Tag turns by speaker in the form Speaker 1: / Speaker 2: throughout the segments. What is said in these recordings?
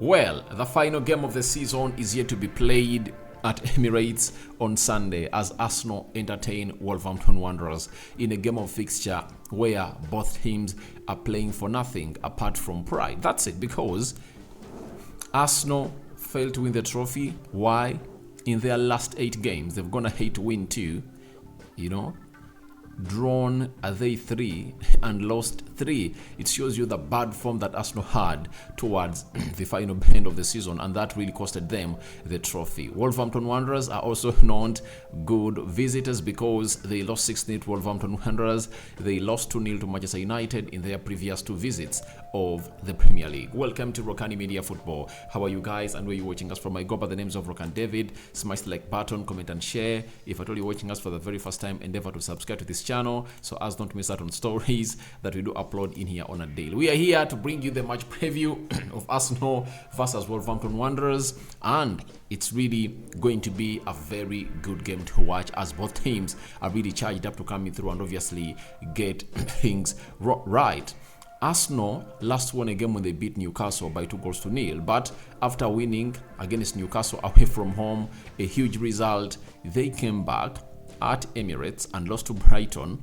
Speaker 1: Well, the final game of the season is yet to be played at Emirates on Sunday as Arsenal entertain Wolverhampton Wanderers in a game of fixture where both teams are playing for nothing apart from pride. That's it, because Arsenal failed to win the trophy. Why? In their last 8 games, they've gone ahead to win 2, drawn they 3 and lost 3. It shows you the bad form that Arsenal had towards the final end of the season, and that really costed them the trophy. Wolverhampton Wanderers are also not good visitors because they lost 6-0 to Wolverhampton Wanderers. They lost 2-0 to Manchester United in their previous 2 visits of the Premier League. Welcome to Rokani Media Football. How are you guys, and where you watching us from? I go by the names of Rokan David. Smash the like button, comment and share. If at all you're watching us for the very first time, endeavor to subscribe to this channel so as not to miss out on stories that we do upload in here on a daily. We are here to bring you the match preview of Arsenal versus Wolverhampton Wanderers, and it's really going to be a very good game to watch as both teams are really charged up to coming through and obviously get things right. Arsenal last won a game when they beat Newcastle by 2-0, but after winning against Newcastle away from home, a huge result, they came back at Emirates and lost to Brighton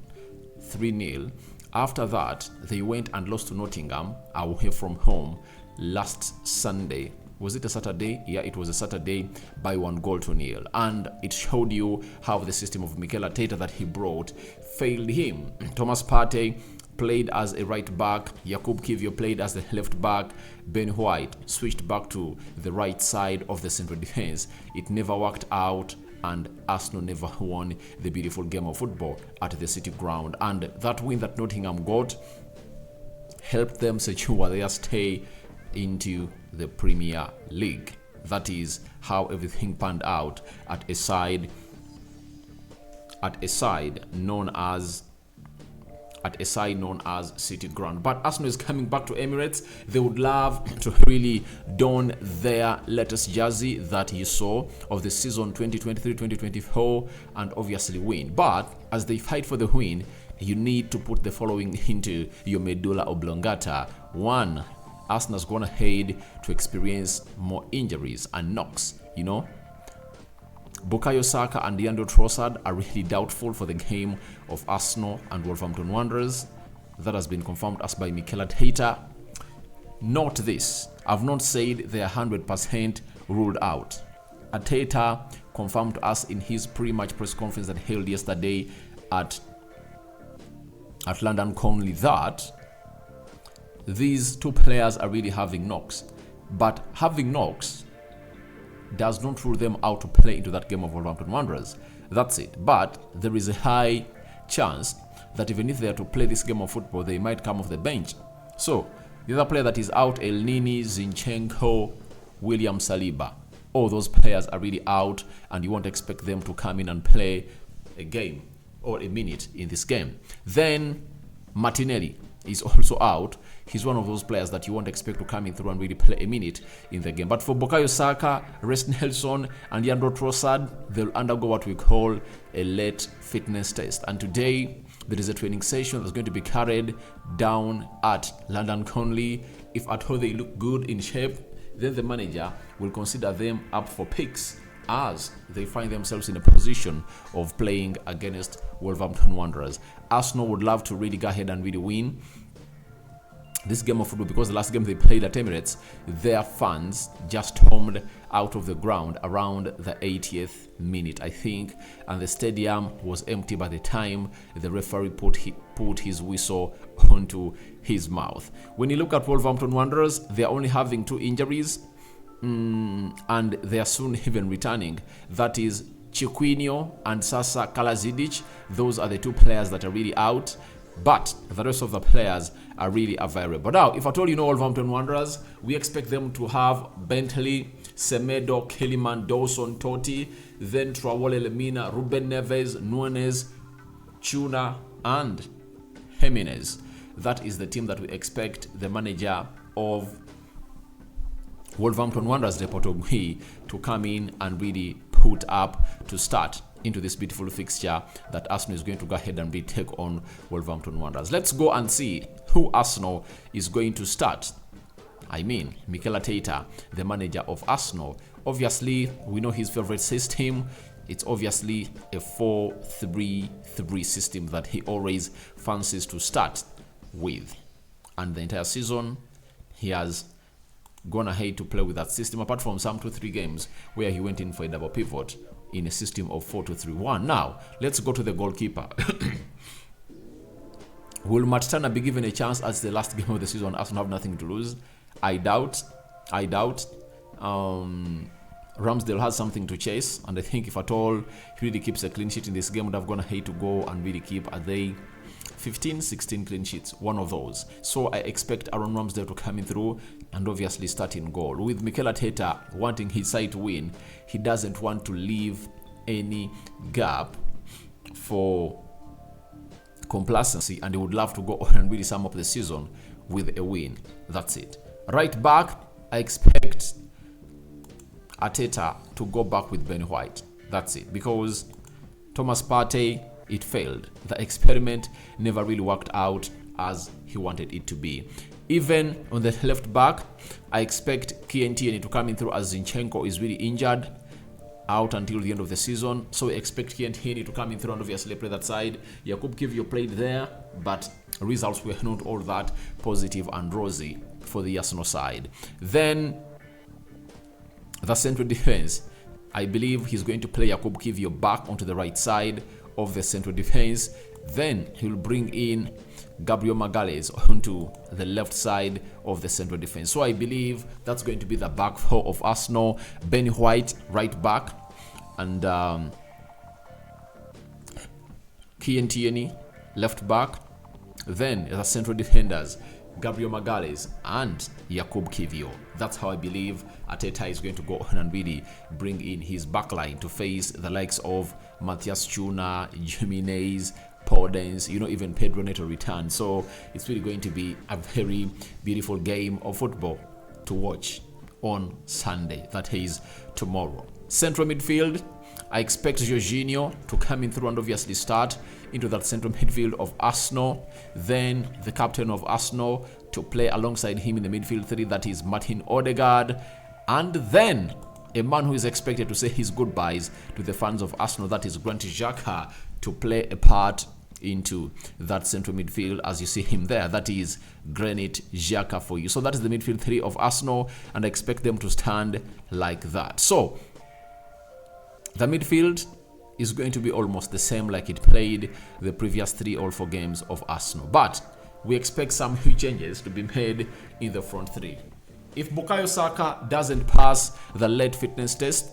Speaker 1: 3-0. After that, they went and lost to Nottingham away from home last Sunday. Was it a Saturday? Yeah, it was a Saturday, by 1-0. And it showed you how the system of Mikel Arteta that he brought failed him. Thomas Partey played as a right back, Jakub Kiwior played as the left back, Ben White switched back to the right side of the central defense. It never worked out, and Arsenal never won the beautiful game of football at the City Ground. And that win that Nottingham got helped them secure their stay into the Premier League. That is how everything panned out at a side known as City Ground. But Arsenal is coming back to Emirates. They would love to really don their latest jersey that you saw of the season 2023-2024 and obviously win. But as they fight for the win, you need to put the following into your medulla oblongata. 1, Arsenal's gone ahead to experience more injuries and knocks, Bukayo Saka and Leandro Trossard are really doubtful for the game of Arsenal and Wolverhampton Wanderers. That has been confirmed as by Mikel Arteta. Note this, I've not said they are 100% ruled out. Arteta confirmed to us in his pre-match press conference that held yesterday at London Conley that these 2 players are really having knocks. But having knocks does not rule them out to play into that game of Wolverhampton Wanderers. That's it. But there is a high chance that even if they are to play this game of football, they might come off the bench. So the other player that is out, El Nini, Zinchenko, William Saliba, all those players are really out, and you won't expect them to come in and play a game or a minute in this game. Then Martinelli is also out. He's one of those players that you won't expect to come in through and really play a minute in the game. But for Bukayo Saka, Reece Nelson, and Leandro Trossard, they'll undergo what we call a late fitness test. And today, there is a training session that's going to be carried down at London Conley. If at all they look good in shape, then the manager will consider them up for picks as they find themselves in a position of playing against Wolverhampton Wanderers. Arsenal would love to really go ahead and really win this game of football, because the last game they played at Emirates, their fans just stormed out of the ground around the 80th minute, I think, and the stadium was empty by the time the referee put his whistle onto his mouth. When you look at Wolverhampton Wanderers, they're only having 2 injuries, and they are soon even returning. That is Chiquinho and Sasa Kalazidic. Those are the 2 players that are really out, but the rest of the players are really available. Now, if at all Wolverhampton Wanderers, we expect them to have Bentley, Semedo, Kellyman, Dawson, Totti, then Traore, Lemina, Ruben Neves, Nunes, Tuna, and Jimenez. That is the team that we expect the manager of Wolverhampton Wanderers, Deportogui, to come in and really put up to start into this beautiful fixture that Arsenal is going to go ahead and retake on Wolverhampton Wanderers. Let's go and see who Arsenal is going to start I mean, Mikel Arteta, the manager of Arsenal. Obviously, we know his favorite system. It's obviously a 4-3-3 system that he always fancies to start with. And the entire season, he has gone ahead to play with that system, apart from some 2-3 games where he went in for a double pivot in a system of 4-2-3-1. Now, let's go to the goalkeeper. Will Matt Turner be given a chance as the last game of the season? Arsenal have nothing to lose. I doubt. Ramsdale has something to chase, and I think if at all he really keeps a clean sheet in this game, would have gone ahead to go and really keep 15, 16 clean sheets, one of those. So I expect Aaron Ramsdale to come in through and obviously start in goal. With Mikel Arteta wanting his side to win, he doesn't want to leave any gap for complacency, and he would love to go on and really sum up the season with a win. That's it. Right back, I expect Arteta to go back with Ben White. That's it. Because Thomas Partey, it failed. The experiment never really worked out as he wanted it to be. Even on the left back, I expect Kieran Tierney to come in through as Zinchenko is really injured, out until the end of the season. So we expect Kieran Tierney to come in through and obviously play that side. Jakub Kiwior played there, but results were not all that positive and rosy for the Arsenal side. Then the central defense, I believe he's going to play Jakub Kiwior back onto the right side of the central defense. Then he'll bring in Gabriel Magalhaes onto the left side of the central defense. So I believe that's going to be the back four of Arsenal. Ben White, right back, and Kieran Tierney, left back. Then the central defenders, Gabriel Magalhaes and Jakub Kiwior. That's how I believe Arteta is going to go on and really bring in his backline to face the likes of Matthias Cunha, Jimenez, Podence, even Pedro Neto return. So it's really going to be a very beautiful game of football to watch on Sunday. That is tomorrow. Central midfield, I expect Jorginho to come in through and obviously start into that central midfield of Arsenal. Then the captain of Arsenal to play alongside him in the midfield three, that is Martin Odegaard. And then a man who is expected to say his goodbyes to the fans of Arsenal, that is Granit Xhaka, to play a part into that central midfield as you see him there. That is Granit Xhaka for you. So that is the midfield three of Arsenal, and I expect them to stand like that. So the midfield is going to be almost the same like it played the previous 3 or 4 games of Arsenal. But we expect some huge changes to be made in the front three. If Bukayo Saka doesn't pass the lead fitness test,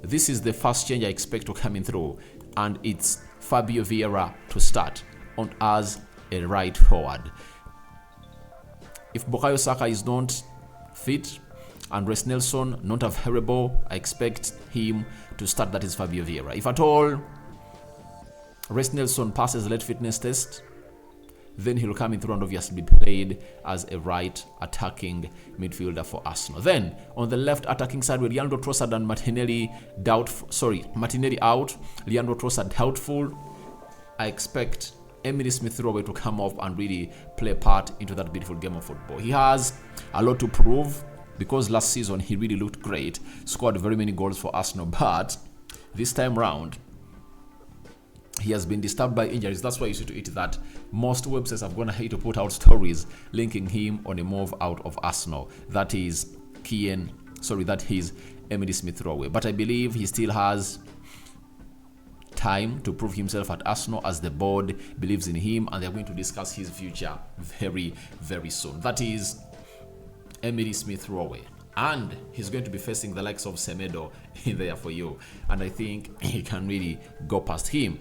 Speaker 1: this is the first change I expect to come in through, and it's Fabio Vieira to start on as a right forward. If Bukayo Saka is not fit and Reece Nelson not available, I expect him to start, that is Fabio Vieira. If at all Reece Nelson passes the lead fitness test, then he'll come in through and obviously be played as a right attacking midfielder for Arsenal. Then on the left attacking side with Leandro Trossard and Martinelli out, Leandro Trossard doubtful, I expect Emily Smith-Rowe to come up and really play a part into that beautiful game of football. He has a lot to prove because last season he really looked great, scored very many goals for Arsenal, but this time round he has been disturbed by injuries. That's why you see to it that most websites have gone ahead to put out stories linking him on a move out of Arsenal. That is Emily Smith-Rowe. But I believe he still has time to prove himself at Arsenal, as the board believes in him and they're going to discuss his future very, very soon. That is Emily Smith-Rowe. And he's going to be facing the likes of Semedo in there for you. And I think he can really go past him.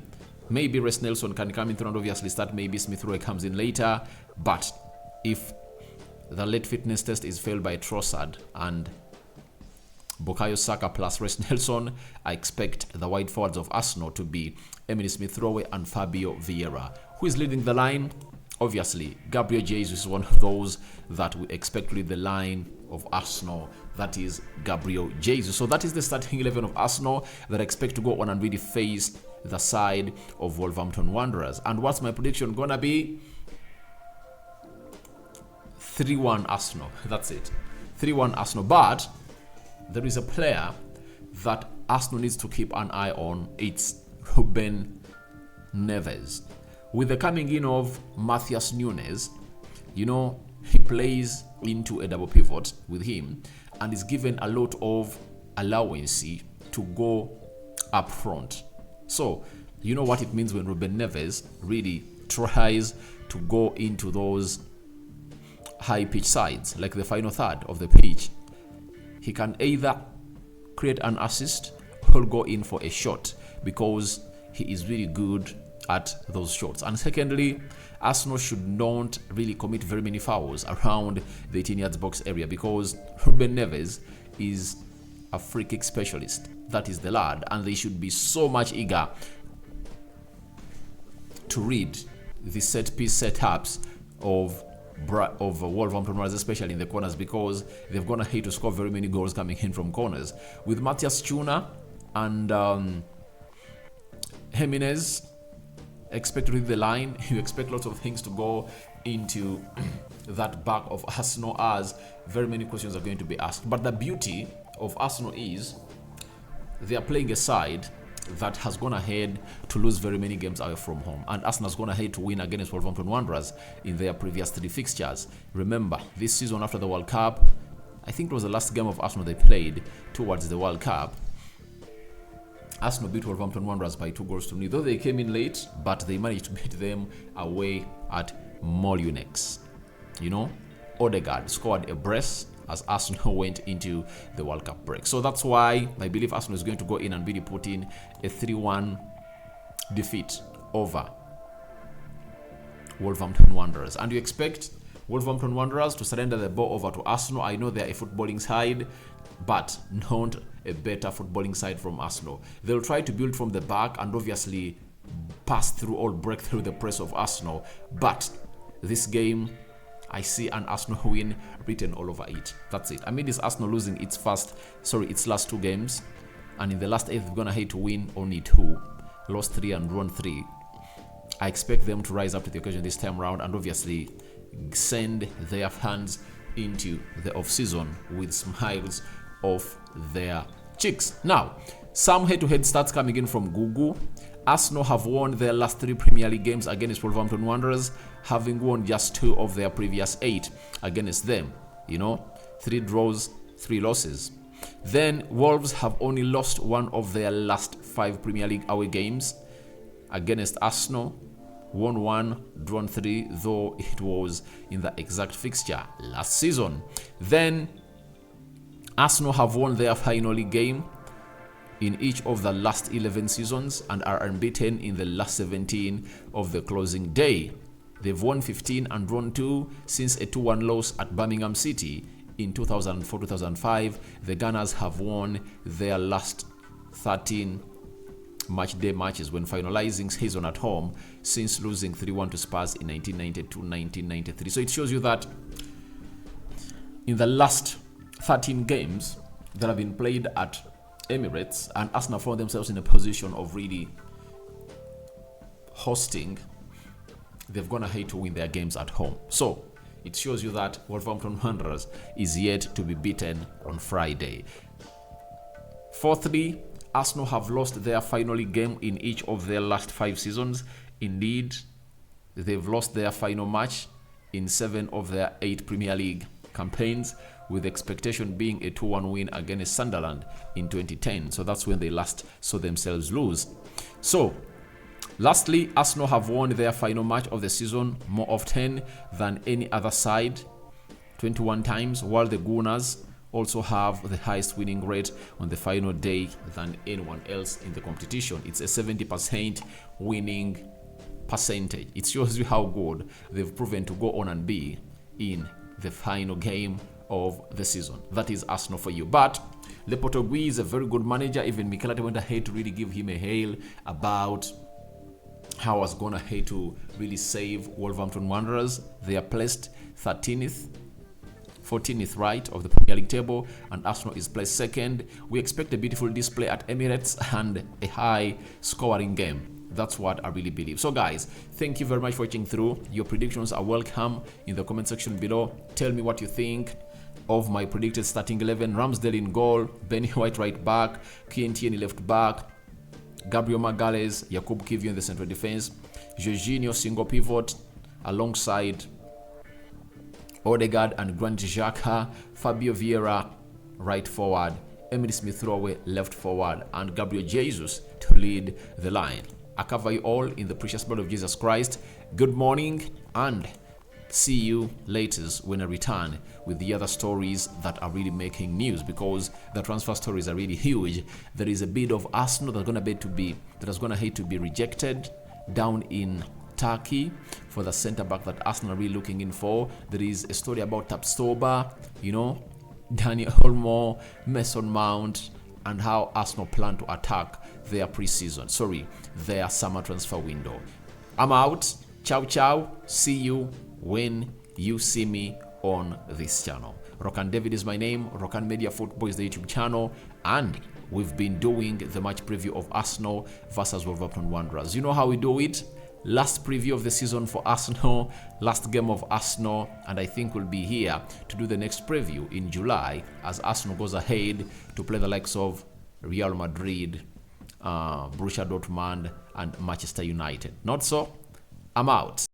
Speaker 1: Maybe Reece Nelson can come in through and obviously start. Maybe Smith-Rowe comes in later. But if the late fitness test is failed by Trossard and Bukayo Saka plus Reece Nelson, I expect the wide forwards of Arsenal to be Emily Smith-Rowe and Fabio Vieira. Who is leading the line? Obviously, Gabriel Jesus is one of those that we expect to lead the line of Arsenal. That is Gabriel Jesus. So that is the starting 11 of Arsenal that I expect to go on and really face the side of Wolverhampton Wanderers. And what's my prediction gonna be? 3-1 Arsenal. That's it. 3-1 Arsenal. But there is a player that Arsenal needs to keep an eye on. It's Ruben Neves. With the coming in of Matthias Nunes, he plays into a double pivot with him and is given a lot of allowance to go up front. So, you know what it means when Ruben Neves really tries to go into those high pitch sides, like the final third of the pitch. He can either create an assist or go in for a shot because he is really good at those shots. And secondly, Arsenal should not really commit very many fouls around the 18 yards box area because Ruben Neves is a free kick specialist. That is the lad, and they should be so much eager to read the set piece setups of Wolverhampton Wanderers, especially in the corners, because they're gonna hate to score very many goals coming in from corners. With Matthias Cunha and Jimenez expect to read the line, you expect lots of things to go into that back of Arsenal, as very many questions are going to be asked. But the beauty of Arsenal is they are playing a side that has gone ahead to lose very many games away from home, and Arsenal has gone ahead to win against Wolverhampton Wanderers in their previous 3 fixtures. Remember, this season after the World Cup, I think it was the last game of Arsenal they played towards the World Cup, Arsenal beat Wolverhampton Wanderers by 2-0. Though they came in late, but they managed to beat them away at Molineux. Odegaard scored a brace as Arsenal went into the World Cup break. So that's why I believe Arsenal is going to go in and really put in a 3-1 defeat over Wolverhampton Wanderers. And you expect Wolverhampton Wanderers to surrender the ball over to Arsenal. I know they're a footballing side, but not a better footballing side from Arsenal. They'll try to build from the back and obviously pass through or break through the press of Arsenal. But this game, I see an Arsenal win written all over it. That's it. I mean, this Arsenal losing its last 2 games, and in the last 8 they're gonna hate to win only 2, lost 3 and won 3. I expect them to rise up to the occasion this time around and obviously send their fans into the off-season with smiles off their cheeks. Now, some head-to-head stats coming in from Google. Arsenal have won their last 3 Premier League games against Wolverhampton Wanderers, having won just 2 of their previous 8 against them. 3 draws, 3 losses. Then Wolves have only lost 1 of their last 5 Premier League away games against Arsenal. Won 1, drawn 3, though it was in the exact fixture last season. Then Arsenal have won their final league game in each of the last 11 seasons and are unbeaten in the last 17 of the closing day. They've won 15 and drawn 2 since a 2-1 loss at Birmingham City in 2004-2005. The Gunners have won their last 13 match-day matches when finalizing season at home since losing 3-1 to Spurs in 1992-1993. So it shows you that in the last 13 games that have been played at Emirates, and Arsenal found themselves in a position of really hosting, they've gone ahead to win their games at home. So it shows you that Wolverhampton Wanderers is yet to be beaten on Friday. Fourthly, Arsenal have lost their final league game in each of their last 5 seasons. Indeed, they've lost their final match in 7 of their 8 Premier League campaigns, with expectation being a 2-1 win against Sunderland in 2010. So that's when they last saw themselves lose. So, lastly, Arsenal have won their final match of the season more often than any other side, 21 times, while the Gunners also have the highest winning rate on the final day than anyone else in the competition. It's a 70% winning percentage. It shows you how good they've proven to go on and be in the final game of the season. That is Arsenal for you. But Le Portugais is a very good manager. Even Mikel Arteta went ahead to really give him a hail about how I was going ahead to really save Wolverhampton Wanderers. They are placed 13th, 14th right of the Premier League table, and Arsenal is placed 2nd. We expect a beautiful display at Emirates and a high scoring game. That's what I really believe. So guys, thank you very much for watching through. Your predictions are welcome in the comment section below. Tell me what you think of my predicted starting 11. Ramsdale in goal, Benny White right back, Kientieni left back, Gabriel Magalhaes, Jakub Kiwior in the central defense, Jorginho single pivot alongside Odegaard and Granit Xhaka, Fabio Vieira right forward, Emile Smith-Rowe left forward, and Gabriel Jesus to lead the line. I cover you all in the precious blood of Jesus Christ. Good morning, and see you later when I return with the other stories that are really making news, because the transfer stories are really huge. There is a bid of Arsenal that's going to hate to be rejected down in Turkey for the center back that Arsenal are really looking in for. There is a story about Tapsoba, Daniel Olmo, Mason Mount, and how Arsenal plan to attack their their summer transfer window. I'm out. Ciao, ciao. See you when you see me on this channel. Rokani David is my name. Rokani Media Football is the YouTube channel, and we've been doing the match preview of Arsenal versus Wolverhampton Wanderers. You know how we do it. Last preview of the season for Arsenal, last game of Arsenal, and I think we'll be here to do the next preview in July as Arsenal goes ahead to play the likes of Real Madrid, Borussia Dortmund, and Manchester United. Not so? I'm out.